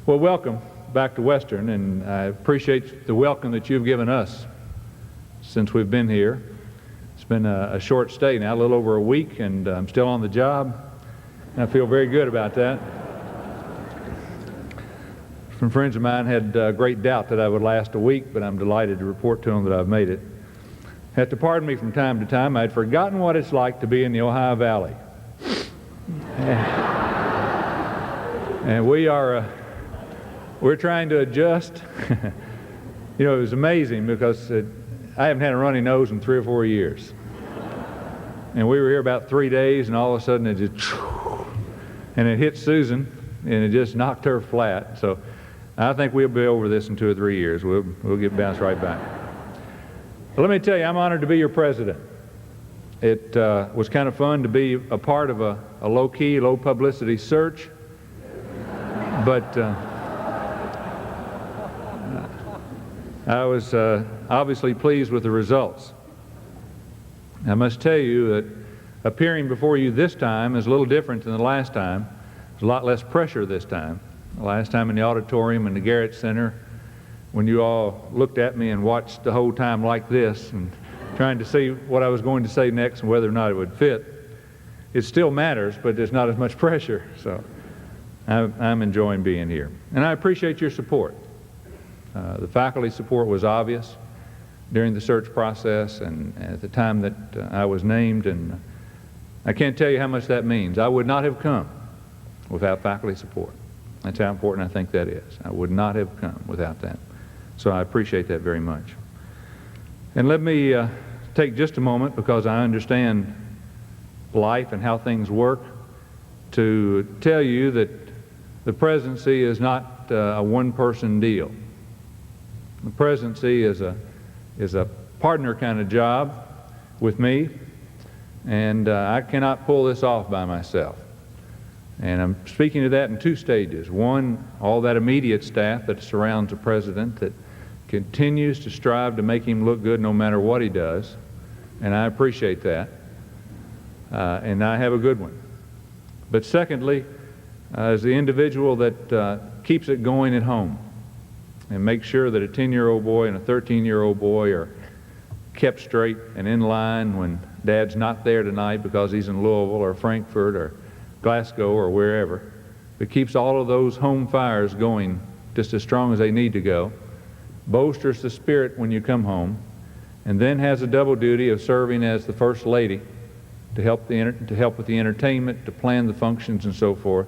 Well, welcome back to Western, and I appreciate the welcome that you've given us since we've been here. It's been a short stay now, a little over a week, and I'm still on the job, and I feel very good about that. Some friends of mine had great doubt that I would last a week, but I'm delighted to report to them that I've made it. Have to pardon me from time to time. I'd forgotten what it's like to be in the Ohio Valley. And we're trying to adjust. You know, it was amazing because I haven't had a runny nose in 3 or 4 years. And we were here about 3 days, and all of a sudden it just, and it hit Susan, and it just knocked her flat. So I think we'll be over this in 2 or 3 years. We'll get bounced right back. But let me tell you, I'm honored to be your president. It was kind of fun to be a part of a low-key, low-publicity search. But I was obviously pleased with the results. I must tell you that appearing before you this time is a little different than the last time. There's a lot less pressure this time. The last time in the auditorium in the Garrett Center, when you all looked at me and watched the whole time like this and trying to see what I was going to say next and whether or not it would fit, it still matters, but there's not as much pressure. So I'm enjoying being here. And I appreciate your support. The faculty support was obvious during the search process and at the time that I was named, and I can't tell you how much that means. I would not have come without faculty support. That's how important I think that is. I would not have come without that. So I appreciate that very much. And let me take just a moment, because I understand life and how things work, to tell you that the presidency is not a one-person deal. The presidency is a partner kind of job with me, and I cannot pull this off by myself. And I'm speaking to that in 2 stages. One, all that immediate staff that surrounds the president that continues to strive to make him look good no matter what he does, and I appreciate that, and I have a good one. But secondly, as the individual that keeps it going at home and makes sure that a 10-year-old boy and a 13-year-old boy are kept straight and in line when Dad's not there tonight because he's in Louisville or Frankfurt or Glasgow or wherever, but keeps all of those home fires going just as strong as they need to go, bolsters the spirit when you come home, and then has a double duty of serving as the First Lady to help with the entertainment, to plan the functions and so forth.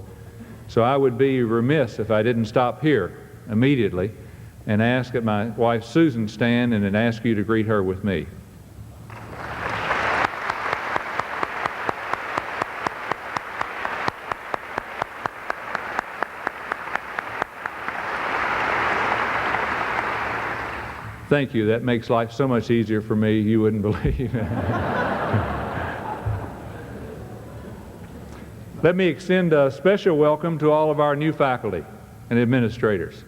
So I would be remiss if I didn't stop here immediately and ask that my wife Susan stand and then ask you to greet her with me. Thank you. That makes life so much easier for me, you wouldn't believe. Let me extend a special welcome to all of our new faculty and administrators.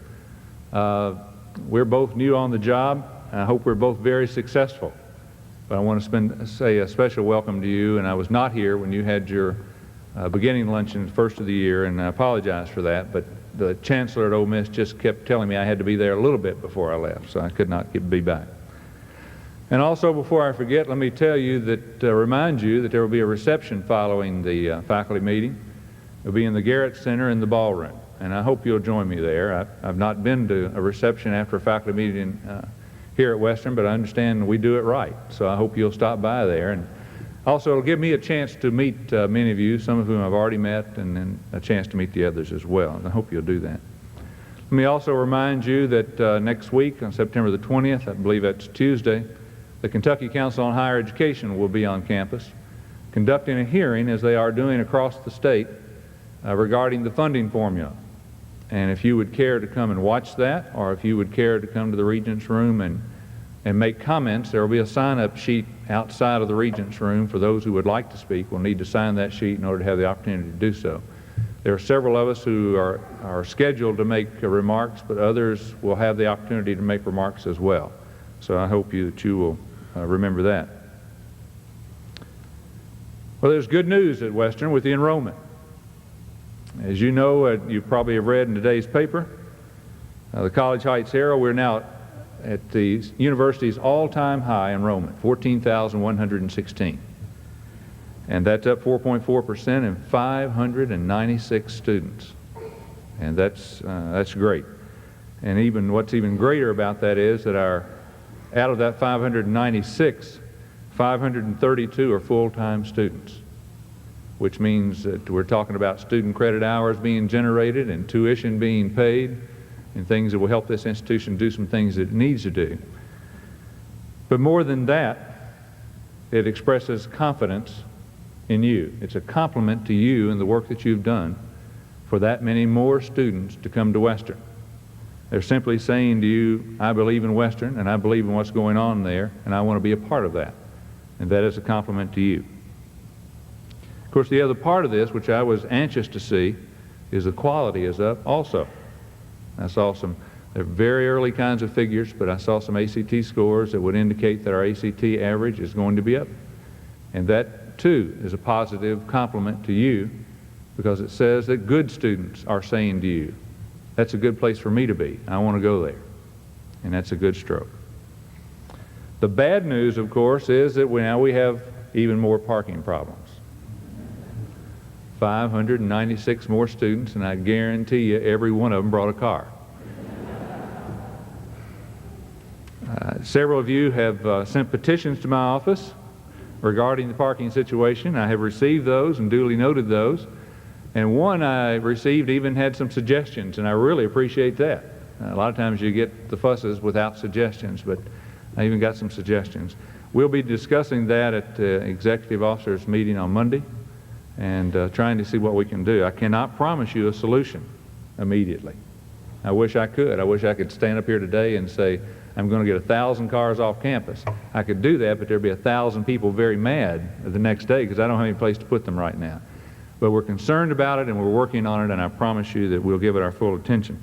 We're both new on the job. I hope we're both very successful. But I want to say a special welcome to you, and I was not here when you had your beginning luncheon first of the year, and I apologize for that, but the chancellor at Ole Miss just kept telling me I had to be there a little bit before I left, so I could not be back. And also, before I forget, let me tell you that, remind you that there will be a reception following the faculty meeting. It will be in the Garrett Center in the ballroom, and I hope you'll join me there. I've not been to a reception after a faculty meeting here at Western, but I understand we do it right, so I hope you'll stop by there. And also, it'll give me a chance to meet many of you, some of whom I've already met, and then a chance to meet the others as well, and I hope you'll do that. Let me also remind you that next week, on September the 20th, I believe that's Tuesday, the Kentucky Council on Higher Education will be on campus conducting a hearing, as they are doing across the state, regarding the funding formula. And if you would care to come and watch that, or if you would care to come to the Regents' room and make comments, there will be a sign-up sheet outside of the Regents' room for those who would like to speak. We'll need to sign that sheet in order to have the opportunity to do so. There are several of us who are scheduled to make remarks, but others will have the opportunity to make remarks as well. So I hope that you will remember that. Well, there's good news at Western with the enrollment. As you know, you probably have read in today's paper, the College Heights Herald, we're now at the university's all-time high enrollment, 14,116. And that's up 4.4% and 596 students. And that's great. And even what's even greater about that is that out of that 596, 532 are full-time students, which means that we're talking about student credit hours being generated and tuition being paid and things that will help this institution do some things that it needs to do. But more than that, it expresses confidence in you. It's a compliment to you and the work that you've done for that many more students to come to Western. They're simply saying to you, I believe in Western and I believe in what's going on there and I want to be a part of that. And that is a compliment to you. Of course, the other part of this, which I was anxious to see, is the quality is up also. I saw they're very early kinds of figures, but I saw some ACT scores that would indicate that our ACT average is going to be up. And that, too, is a positive compliment to you because it says that good students are saying to you, that's a good place for me to be. I want to go there. And that's a good stroke. The bad news, of course, is that now we have even more parking problems. 596 more students, and I guarantee you every one of them brought a car. Several of you have sent petitions to my office regarding the parking situation. I have received those and duly noted those. And one I received even had some suggestions, and I really appreciate that. A lot of times you get the fusses without suggestions, but I even got some suggestions. We'll be discussing that at the executive officers meeting on Monday and trying to see what we can do. I cannot promise you a solution immediately. I wish I could. I wish I could stand up here today and say, I'm going to get 1,000 cars off campus. I could do that, but there'd be 1,000 people very mad the next day because I don't have any place to put them right now. But we're concerned about it and we're working on it, and I promise you that we'll give it our full attention.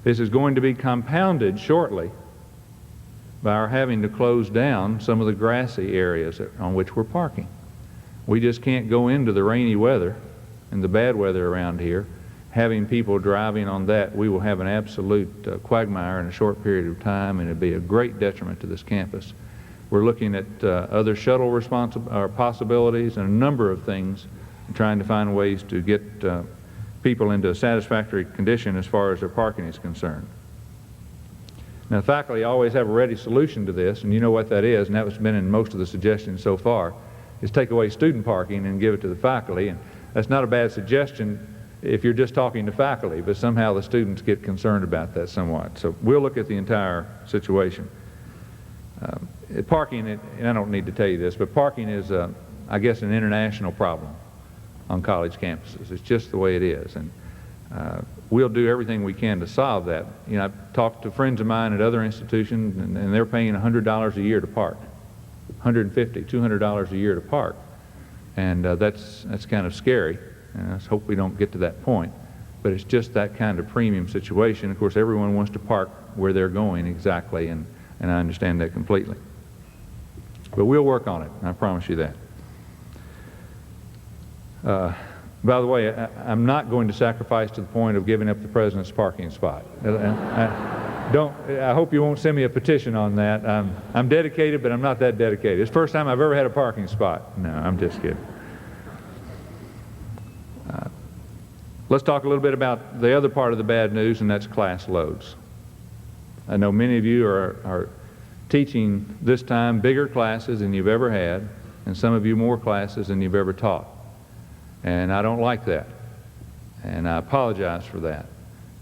This is going to be compounded shortly by our having to close down some of the grassy areas on which we're parking. We just can't go into the rainy weather and the bad weather around here having people driving on that. We will have an absolute quagmire in a short period of time, and it'd be a great detriment to this campus. We're looking at other shuttle possibilities and a number of things, trying to find ways to get people into a satisfactory condition as far as their parking is concerned. Now, faculty always have a ready solution to this, and you know what that is, and that's been in most of the suggestions so far, is take away student parking and give it to the faculty. And that's not a bad suggestion if you're just talking to faculty, but somehow the students get concerned about that somewhat. So we'll look at the entire situation. Parking, and I don't need to tell you this, but parking is, I guess, an international problem on college campuses. It's just the way it is. And we'll do everything we can to solve that. You know, I've talked to friends of mine at other institutions, and they're paying $100 a year to park, $150, $200 a year to park, and that's kind of scary. And I hope we don't get to that point, but it's just that kind of premium situation. Of course, everyone wants to park where they're going exactly, and I understand that completely. But we'll work on it, I promise you that. By the way, I'm not going to sacrifice to the point of giving up the president's parking spot. I hope you won't send me a petition on that. I'm dedicated, but I'm not that dedicated. It's the first time I've ever had a parking spot. No, I'm just kidding. Let's talk a little bit about the other part of the bad news, and that's class loads. I know many of you are teaching this time bigger classes than you've ever had, and some of you more classes than you've ever taught. And I don't like that, and I apologize for that.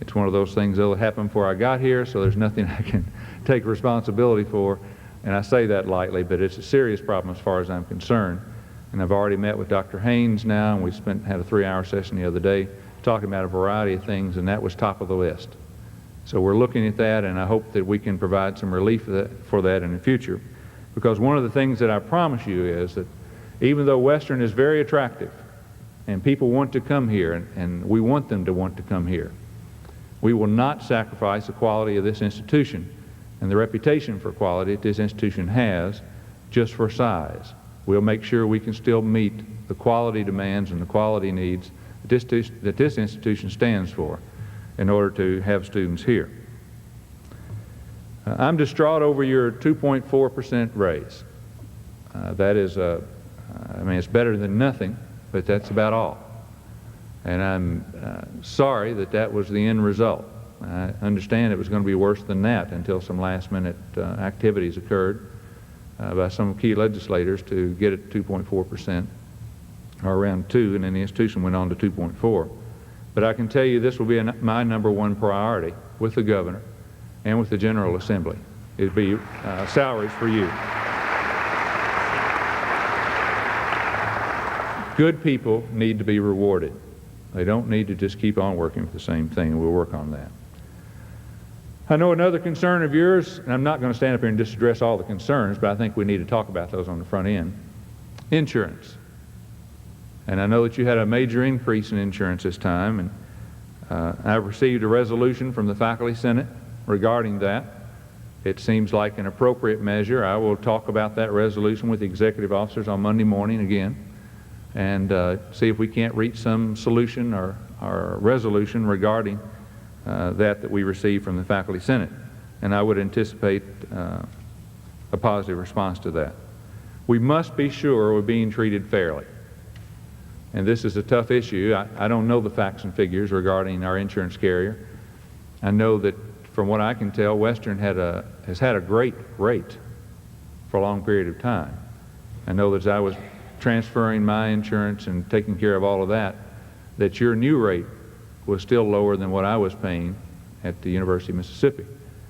It's one of those things that happened before I got here, so there's nothing I can take responsibility for, and I say that lightly, but it's a serious problem as far as I'm concerned. And I've already met with Dr. Haynes now, and we had a 3-hour session the other day talking about a variety of things, and that was top of the list. So we're looking at that, and I hope that we can provide some relief for that in the future. Because one of the things that I promise you is that even though Western is very attractive, and people want to come here, and we want them to want to come here, we will not sacrifice the quality of this institution and the reputation for quality that this institution has just for size. We'll make sure we can still meet the quality demands and the quality needs that this institution stands for in order to have students here. I'm distraught over your 2.4% raise. That is, I mean, it's better than nothing, but that's about all. And I'm sorry that that was the end result. I understand it was going to be worse than that until some last-minute activities occurred by some key legislators to get it 2.4%, or around 2, and then the institution went on to 2.4. But I can tell you this will be my number one priority with the governor and with the General Assembly. It'd be salaries for you. Good people need to be rewarded. They don't need to just keep on working for the same thing, and we'll work on that. I know another concern of yours, and I'm not going to stand up here and just address all the concerns, but I think we need to talk about those on the front end. Insurance. And I know that you had a major increase in insurance this time, and I've received a resolution from the Faculty Senate regarding that. It seems like an appropriate measure. I will talk about that resolution with the executive officers on Monday morning again, and see if we can't reach some solution or resolution regarding that we received from the Faculty Senate. And I would anticipate a positive response to that. We must be sure we're being treated fairly. And this is a tough issue. I don't know the facts and figures regarding our insurance carrier. I know that from what I can tell, Western has had a great rate for a long period of time. I know that as I was transferring my insurance and taking care of all of that, that your new rate was still lower than what I was paying at the University of Mississippi.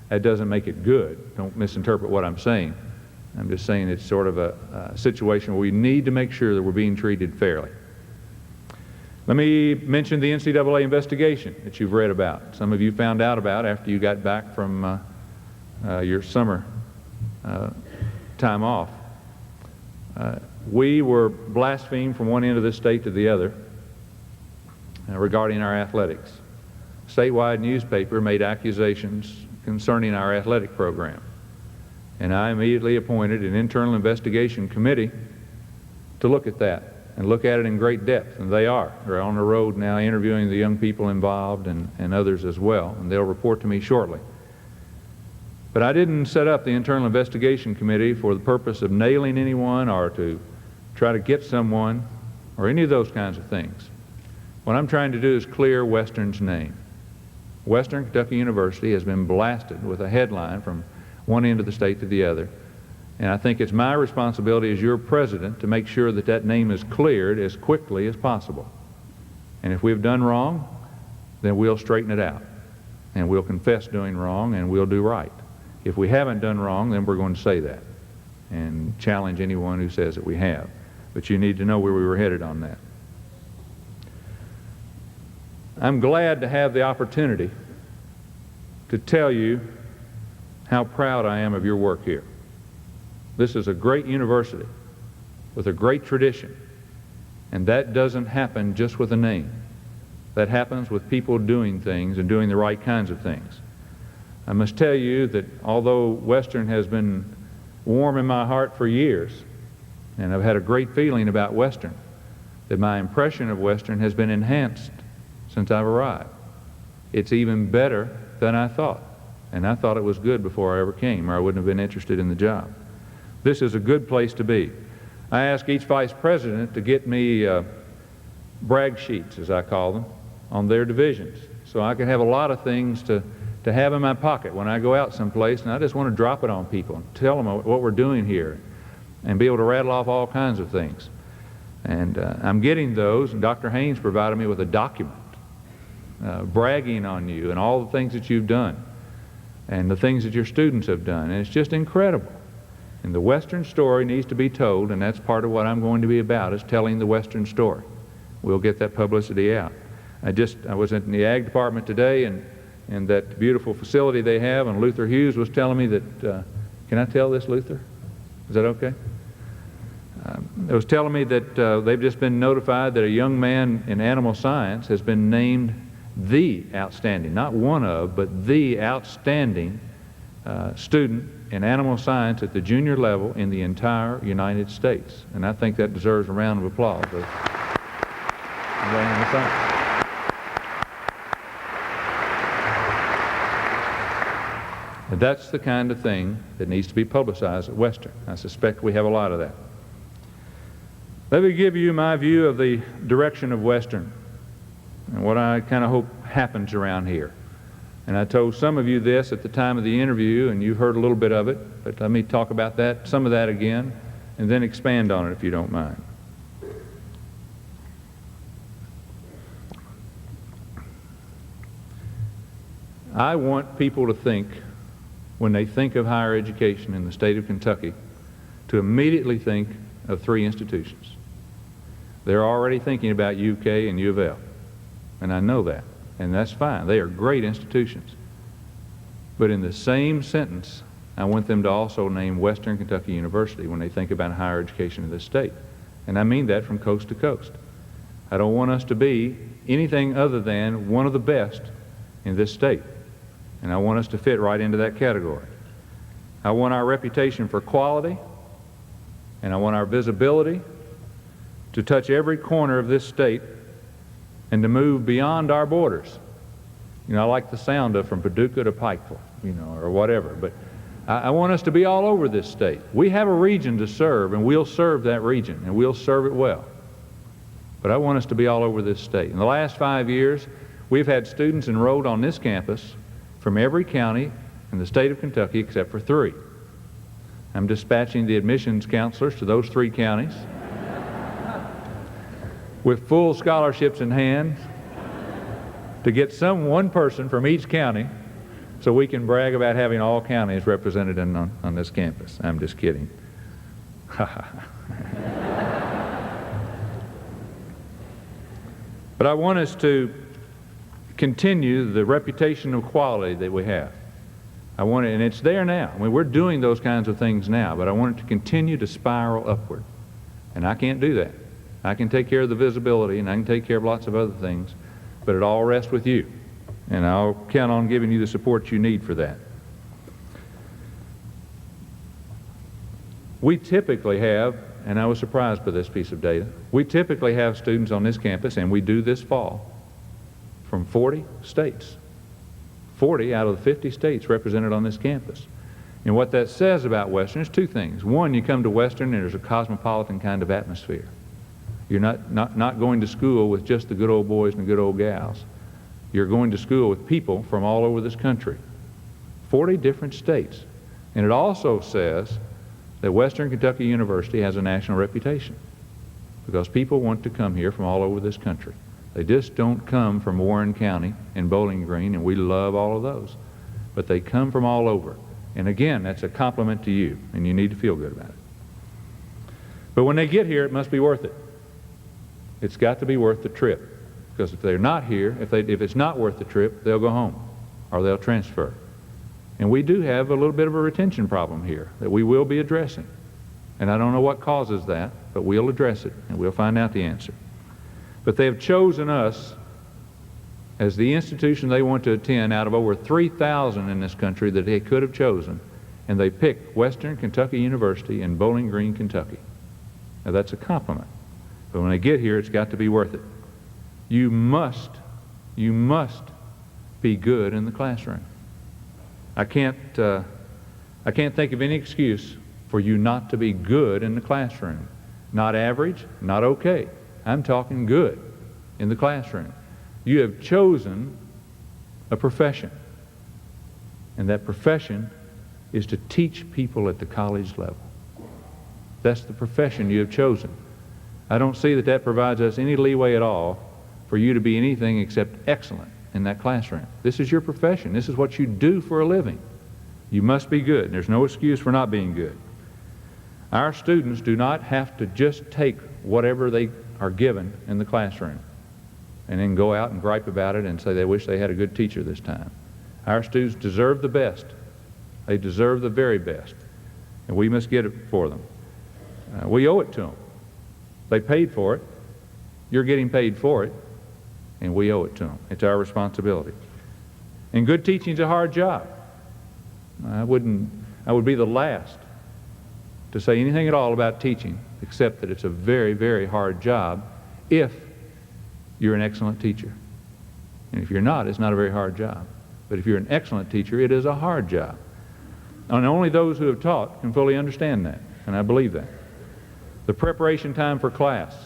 That doesn't make it good. Don't misinterpret what I'm saying. I'm just saying it's sort of a situation where we need to make sure that we're being treated fairly. Let me mention the NCAA investigation that you've read about. Some of you found out about after you got back from your summer time off. We were blasphemed from one end of this state to the other regarding our athletics. A statewide newspaper made accusations concerning our athletic program, and I immediately appointed an internal investigation committee to look at that and look at it in great depth, and they are. They're on the road now interviewing the young people involved and others as well, and they'll report to me shortly. But I didn't set up the internal investigation committee for the purpose of nailing anyone or to try to get someone or any of those kinds of things. What I'm trying to do is clear Western's name. Western Kentucky University has been blasted with a headline from one end of the state to the other, and I think it's my responsibility as your president to make sure that that name is cleared as quickly as possible. And if we've done wrong, then we'll straighten it out, and we'll confess doing wrong, and we'll do right. If we haven't done wrong, then we're going to say that and challenge anyone who says that we have. But you need to know where we were headed on that. I'm glad to have the opportunity to tell you how proud I am of your work here. This is a great university with a great tradition, and that doesn't happen just with a name. That happens with people doing things and doing the right kinds of things. I must tell you that although Western has been warm in my heart for years, and I've had a great feeling about Western, that my impression of Western has been enhanced since I've arrived. It's even better than I thought, and I thought it was good before I ever came, or I wouldn't have been interested in the job. This is a good place to be. I ask each vice president to get me brag sheets, as I call them, on their divisions, so I can have a lot of things to have in my pocket when I go out someplace, and I just want to drop it on people and tell them what we're doing here and be able to rattle off all kinds of things. And I'm getting those, and Dr. Haynes provided me with a document bragging on you and all the things that you've done and the things that your students have done, and it's just incredible. And the Western story needs to be told, and that's part of what I'm going to be about, is telling the Western story. We'll get that publicity out. I was in the Ag Department today, and that beautiful facility they have, and Luther Hughes was telling me that, can I tell this, Luther? Is that okay? It was telling me that they've just been notified that a young man in animal science has been named the outstanding, not one of, but the outstanding student in animal science at the junior level in the entire United States. And I think that deserves a round of applause. Laying in the sun. And that's the kind of thing that needs to be publicized at Western. I suspect we have a lot of that. Let me give you my view of the direction of Western and what I kind of hope happens around here. And I told some of you this at the time of the interview, and you've heard a little bit of it, but let me talk about that, some of that again, and then expand on it if you don't mind. I want people to think, when they think of higher education in the state of Kentucky, to immediately think of three institutions. They're already thinking about UK and U of L, and I know that, and that's fine. They are great institutions. But in the same sentence, I want them to also name Western Kentucky University when they think about higher education in this state. And I mean that from coast to coast. I don't want us to be anything other than one of the best in this state. And I want us to fit right into that category. I want our reputation for quality, and I want our visibility to touch every corner of this state and to move beyond our borders. You know, I like the sound of from Paducah to Pikeville, you know, or whatever, but I want us to be all over this state. We have a region to serve, and we'll serve that region, and we'll serve it well. But I want us to be all over this state. In the last 5 years, we've had students enrolled on this campus from every county in the state of Kentucky except for 3. I'm dispatching the admissions counselors to those 3 counties with full scholarships in hand to get one person from each county so we can brag about having all counties represented on this campus. I'm just kidding. But I want us to continue the reputation of quality that we have. I want it, and it's there now. I mean, we're doing those kinds of things now, but I want it to continue to spiral upward. And I can't do that. I can take care of the visibility, and I can take care of lots of other things, but it all rests with you. And I'll count on giving you the support you need for that. We typically have, and I was surprised by this piece of data, we typically have students on this campus, and we do this fall, from 40 states. 40 out of the 50 states represented on this campus. And what that says about Western is 2 things. One, you come to Western and there's a cosmopolitan kind of atmosphere. You're not going to school with just the good old boys and the good old gals. You're going to school with people from all over this country. 40 different states. And it also says that Western Kentucky University has a national reputation because people want to come here from all over this country. They just don't come from Warren County and Bowling Green, and we love all of those. But they come from all over. And again, that's a compliment to you, and you need to feel good about it. But when they get here, it must be worth it. It's got to be worth the trip. Because if they're not here, if it's not worth the trip, they'll go home or they'll transfer. And we do have a little bit of a retention problem here that we will be addressing. And I don't know what causes that, but we'll address it, and we'll find out the answer. But they have chosen us as the institution they want to attend out of over 3,000 in this country that they could have chosen, and they picked Western Kentucky University in Bowling Green, Kentucky. Now that's a compliment. But when they get here, it's got to be worth it. You must be good in the classroom. I can't think of any excuse for you not to be good in the classroom. Not average, not okay. I'm talking good in the classroom. You have chosen a profession, and that profession is to teach people at the college level. That's the profession you have chosen. I don't see that provides us any leeway at all for you to be anything except excellent in that classroom. This is your profession. This is what you do for a living. You must be good. There's no excuse for not being good. Our students do not have to just take whatever they are given in the classroom and then go out and gripe about it and say they wish they had a good teacher this time. Our students deserve the best. They deserve the very best, and we must get it for them. We owe it to them. They paid for it. You're getting paid for it, and we owe it to them. It's our responsibility. And good teaching is a hard job. I would be the last to say anything at all about teaching except that it's a very, very hard job if you're an excellent teacher. And if you're not, it's not a very hard job. But if you're an excellent teacher, it is a hard job. And only those who have taught can fully understand that, and I believe that. The preparation time for class,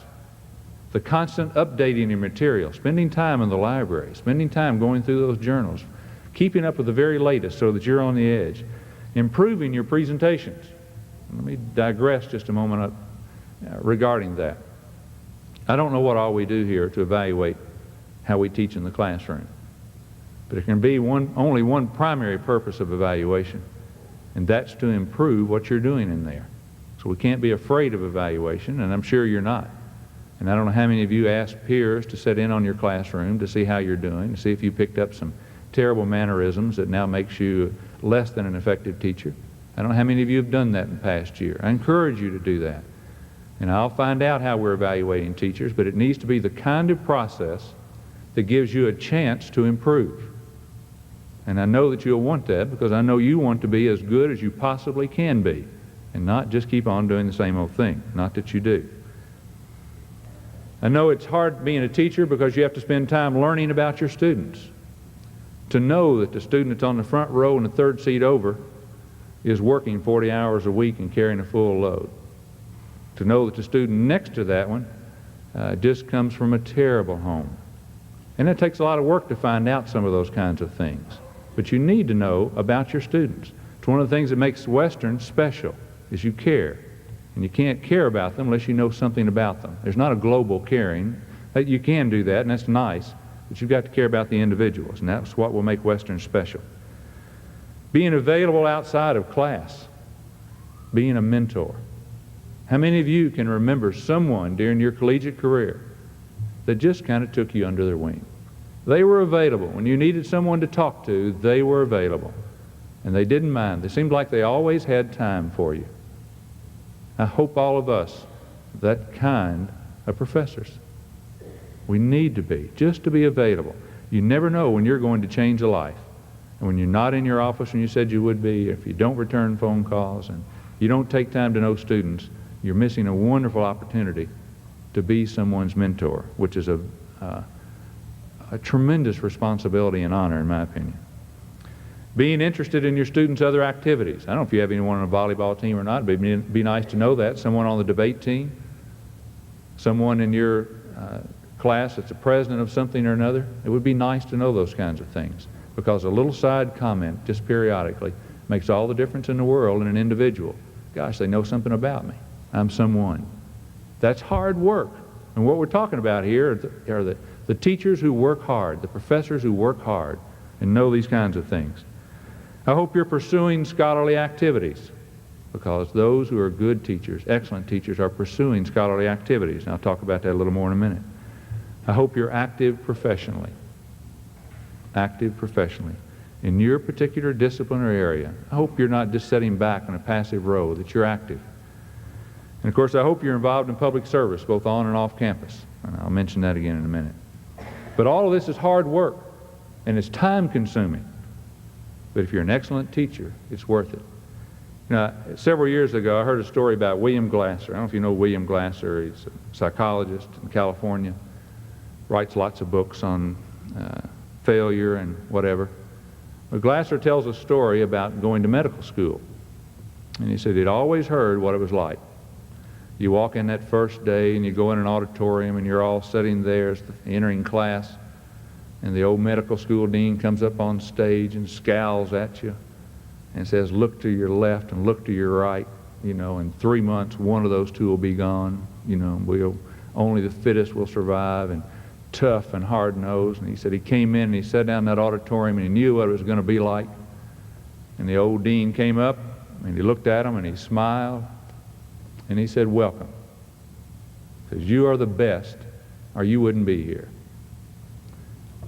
the constant updating your material, spending time in the library, spending time going through those journals, keeping up with the very latest so that you're on the edge, improving your presentations. Let me digress just a moment regarding that. I don't know what all we do here to evaluate how we teach in the classroom, but there can be only one primary purpose of evaluation, and that's to improve what you're doing in there. So we can't be afraid of evaluation, and I'm sure you're not. And I don't know how many of you asked peers to sit in on your classroom to see how you're doing, to see if you picked up some terrible mannerisms that now makes you less than an effective teacher. I don't know how many of you have done that in the past year. I encourage you to do that. And I'll find out how we're evaluating teachers, but it needs to be the kind of process that gives you a chance to improve. And I know that you'll want that because I know you want to be as good as you possibly can be and not just keep on doing the same old thing. Not that you do. I know it's hard being a teacher because you have to spend time learning about your students. To know that the student that's on the front row and the third seat over is working 40 hours a week and carrying a full load. To know that the student next to that one just comes from a terrible home. And it takes a lot of work to find out some of those kinds of things. But you need to know about your students. It's one of the things that makes Western special, is you care. And you can't care about them unless you know something about them. There's not a global caring. You can do that, and that's nice, but you've got to care about the individuals, and that's what will make Western special. Being available outside of class, being a mentor. How many of you can remember someone during your collegiate career that just kind of took you under their wing? They were available. When you needed someone to talk to, they were available. And they didn't mind. They seemed like they always had time for you. I hope all of us are that kind of professors. We need to be, just to be available. You never know when you're going to change a life. And when you're not in your office when you said you would be, if you don't return phone calls and you don't take time to know students, you're missing a wonderful opportunity to be someone's mentor, which is a tremendous responsibility and honor, in my opinion. Being interested in your students' other activities. I don't know if you have anyone on a volleyball team or not, but it'd be nice to know that. Someone on the debate team, someone in your class that's the president of something or another. It would be nice to know those kinds of things, because a little side comment just periodically makes all the difference in the world in an individual. Gosh, they know something about me. I'm someone. That's hard work. And what we're talking about here are the teachers who work hard, the professors who work hard and know these kinds of things. I hope you're pursuing scholarly activities, because those who are good teachers, excellent teachers, are pursuing scholarly activities. And I'll talk about that a little more in a minute. I hope you're active professionally. Active professionally. In your particular discipline or area. I hope you're not just sitting back in a passive role, that you're active. And of course, I hope you're involved in public service, both on and off campus. And I'll mention that again in a minute. But all of this is hard work, and it's time consuming. But if you're an excellent teacher, it's worth it. Now, several years ago, I heard a story about William Glasser. I don't know if you know William Glasser. He's a psychologist in California, writes lots of books on failure and whatever. But Glasser tells a story about going to medical school. And he said he'd always heard what it was like. You walk in that first day and you go in an auditorium and you're all sitting there entering class, and the old medical school dean comes up on stage and scowls at you and says, look to your left and look to your right. You know, in 3 months, one of those two will be gone. You know, only the fittest will survive, and tough and hard-nosed. And he said he came in and he sat down in that auditorium and he knew what it was going to be like. And the old dean came up and he looked at him and he smiled and he said, welcome. He says, you are the best or you wouldn't be here.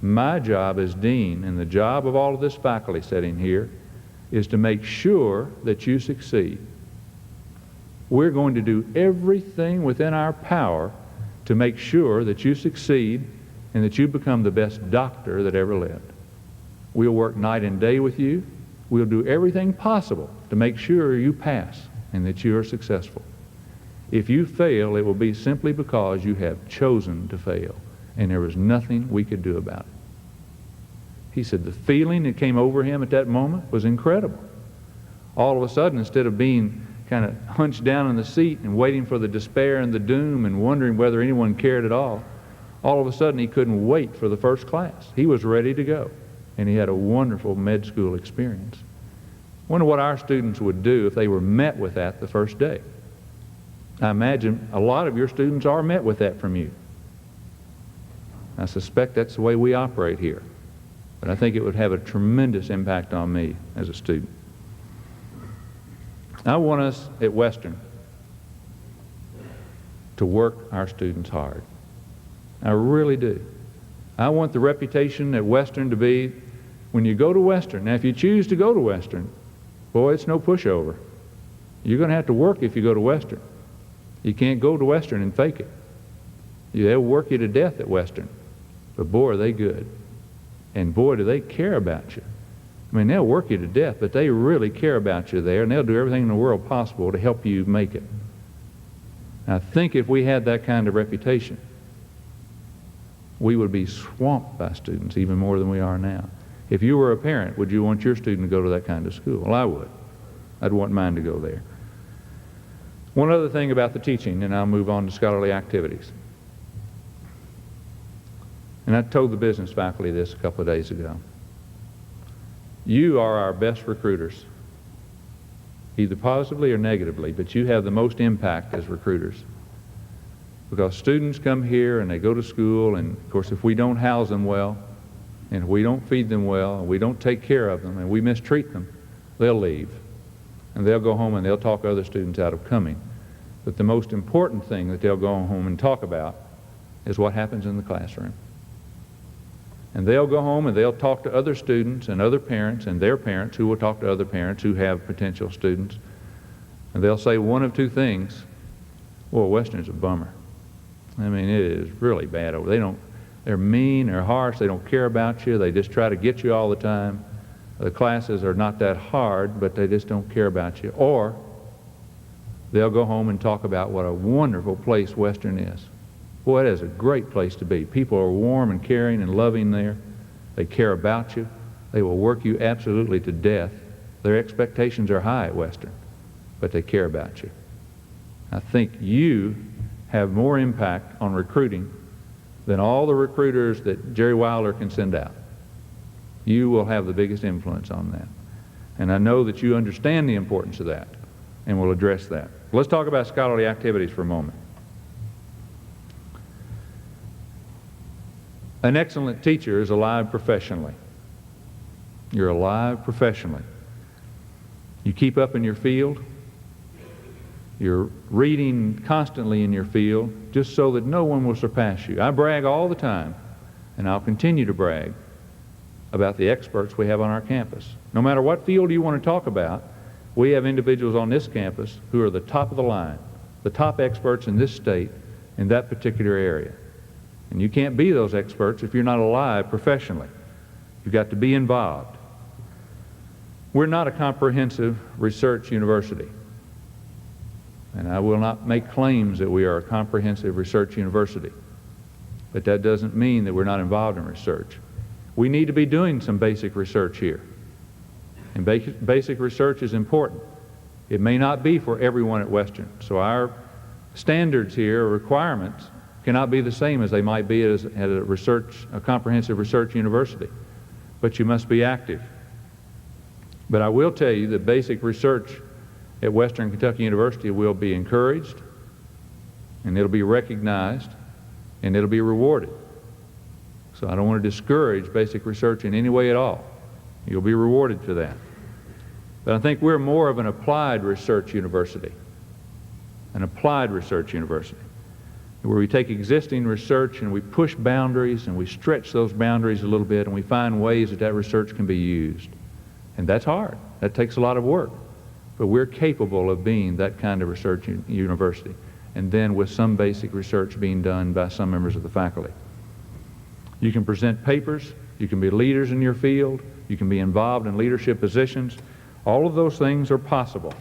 My job as dean, and the job of all of this faculty sitting here, is to make sure that you succeed. We're going to do everything within our power to make sure that you succeed and that you become the best doctor that ever lived. We'll work night and day with you. We'll do everything possible to make sure you pass and that you are successful. If you fail, it will be simply because you have chosen to fail. and there was nothing we could do about it. He said the feeling that came over him at that moment was incredible. All of a sudden, instead of being kind of hunched down in the seat and waiting for the despair and the doom and wondering whether anyone cared at all of a sudden he couldn't wait for the first class. He was ready to go, and he had a wonderful med school experience. I wonder what our students would do if they were met with that the first day. I imagine a lot of your students are met with that from you. I suspect that's the way we operate here. But I think it would have a tremendous impact on me as a student. I want us at Western to work our students hard. I really do. I want the reputation at Western to be, when you go to Western, now if you choose to go to Western, boy, it's no pushover. You're going to have to work if you go to Western. You can't go to Western and fake it. They'll work you to death at Western. But boy, are they good. And boy, do they care about you. I mean, they'll work you to death, but they really care about you there, and they'll do everything in the world possible to help you make it. I think if we had that kind of reputation, we would be swamped by students even more than we are now. If you were a parent, would you want your student to go to that kind of school? Well, I would. I'd want mine to go there. One other thing about the teaching, and I'll move on to scholarly activities. And I told the business faculty this a couple of days ago. You are our best recruiters, either positively or negatively, but you have the most impact as recruiters. Because students come here and they go to school, and of course if we don't house them well, and if we don't feed them well, and we don't take care of them, and we mistreat them, they'll leave. And they'll go home and they'll talk other students out of coming. But the most important thing that they'll go home and talk about is what happens in the classroom. And they'll go home and they'll talk to other students and other parents and their parents who will talk to other parents who have potential students. And they'll say one of two things. Well, Western's a bummer. I mean, it is really bad over there. They're mean, they're harsh, they don't care about you, they just try to get you all the time. The classes are not that hard, but they just don't care about you. Or they'll go home and talk about what a wonderful place Western is. Boy, it is a great place to be. People are warm and caring and loving there. They care about you. They will work you absolutely to death. Their expectations are high at Western, but they care about you. I think you have more impact on recruiting than all the recruiters that Jerry Wilder can send out. You will have the biggest influence on that. And I know that you understand the importance of that and will address that. Let's talk about scholarly activities for a moment. An excellent teacher is alive professionally. You're alive professionally. You keep up in your field. You're reading constantly in your field just so that no one will surpass you. I brag all the time, and I'll continue to brag about the experts we have on our campus. No matter what field you want to talk about, we have individuals on this campus who are the top of the line, the top experts in this state in that particular area. And you can't be those experts if you're not alive professionally. You've got to be involved. We're not a comprehensive research university. And I will not make claims that we are a comprehensive research university. But that doesn't mean that we're not involved in research. We need to be doing some basic research here. And basic research is important. It may not be for everyone at Western. So our standards here, requirements, cannot be the same as they might be at a comprehensive research university. But you must be active. But I will tell you that basic research at Western Kentucky University will be encouraged, and it'll be recognized, and it'll be rewarded. So I don't want to discourage basic research in any way at all. You'll be rewarded for that. But I think we're more of an applied research university. An applied research university, where we take existing research and we push boundaries and we stretch those boundaries a little bit and we find ways that research can be used. And that's hard. That takes a lot of work. But we're capable of being that kind of research university, and then with some basic research being done by some members of the faculty. You can present papers, you can be leaders in your field, you can be involved in leadership positions. All of those things are possible.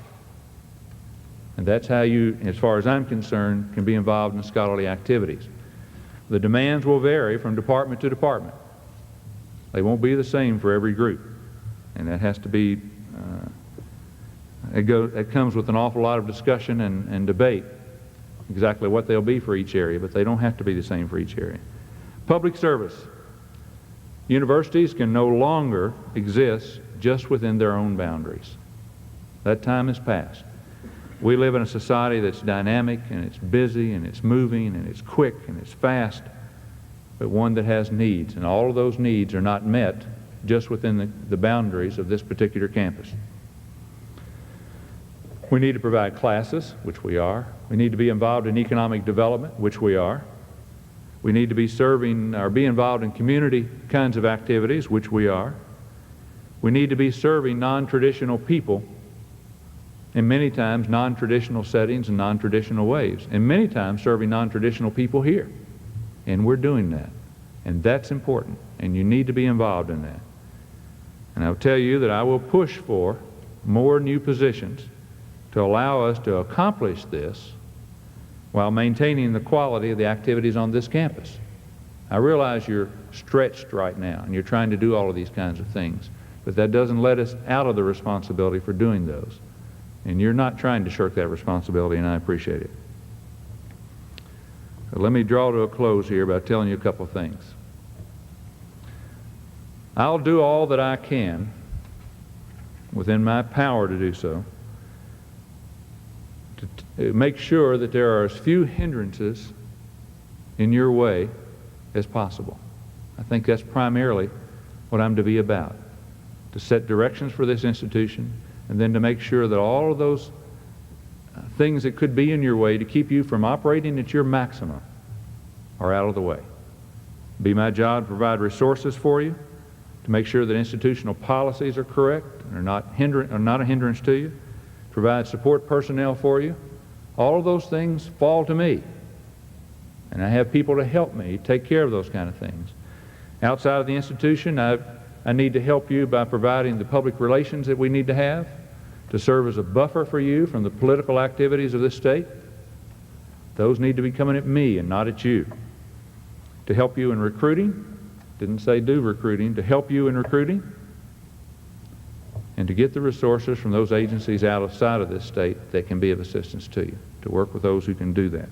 And that's how you, as far as I'm concerned, can be involved in scholarly activities. The demands will vary from department to department. They won't be the same for every group, and that has to be, it comes with an awful lot of discussion and debate, exactly what they'll be for each area, but they don't have to be the same for each area. Public service. Universities can no longer exist just within their own boundaries. That time has passed. We live in a society that's dynamic, and it's busy, and it's moving, and it's quick, and it's fast, but one that has needs, and all of those needs are not met just within the boundaries of this particular campus. We need to provide classes, which we are. We need to be involved in economic development, which we are. We need to be serving or be involved in community kinds of activities, which we are. We need to be serving non-traditional people in many times non-traditional settings and non-traditional ways, and many times serving non-traditional people here. And we're doing that. And that's important, and you need to be involved in that. And I'll tell you that I will push for more new positions to allow us to accomplish this while maintaining the quality of the activities on this campus. I realize you're stretched right now, and you're trying to do all of these kinds of things, but that doesn't let us out of the responsibility for doing those. And you're not trying to shirk that responsibility, and I appreciate it. So let me draw to a close here by telling you a couple of things. I'll do all that I can within my power to do so to make sure that there are as few hindrances in your way as possible. I think that's primarily what I'm to be about, to set directions for this institution, and then to make sure that all of those things that could be in your way to keep you from operating at your maximum are out of the way. Be my job to provide resources for you, to make sure that institutional policies are correct and are not a hindrance to you, provide support personnel for you. All of those things fall to me, and I have people to help me take care of those kind of things. Outside of the institution, I need to help you by providing the public relations that we need to have to serve as a buffer for you from the political activities of this state. Those need to be coming at me and not at you. To help you in recruiting, didn't say do recruiting, to help you in recruiting, and to get the resources from those agencies outside of this state that can be of assistance to you, to work with those who can do that.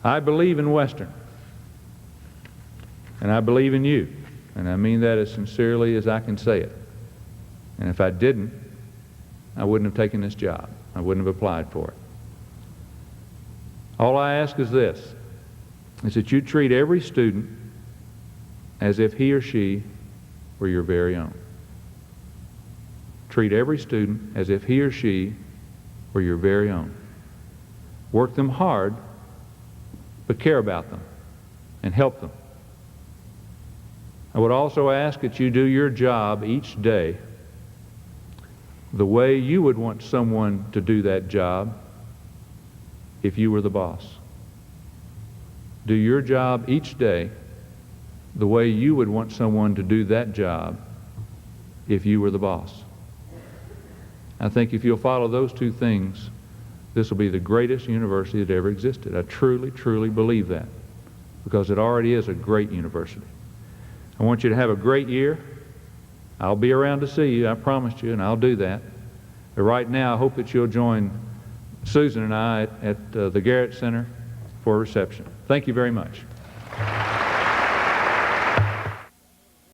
I believe in Western, and I believe in you, and I mean that as sincerely as I can say it. And if I didn't, I wouldn't have taken this job. I wouldn't have applied for it. All I ask is this, is that you treat every student as if he or she were your very own. Treat every student as if he or she were your very own. Work them hard, but care about them and help them. I would also ask that you do your job each day the way you would want someone to do that job if you were the boss. Do your job each day the way you would want someone to do that job if you were the boss. I think if you'll follow those two things, this will be the greatest university that ever existed. I truly, truly believe that, because it already is a great university. I want you to have a great year. I'll be around to see you, I promised you, and I'll do that. But right now, I hope that you'll join Susan and I at the Garrett Center for a reception. Thank you very much.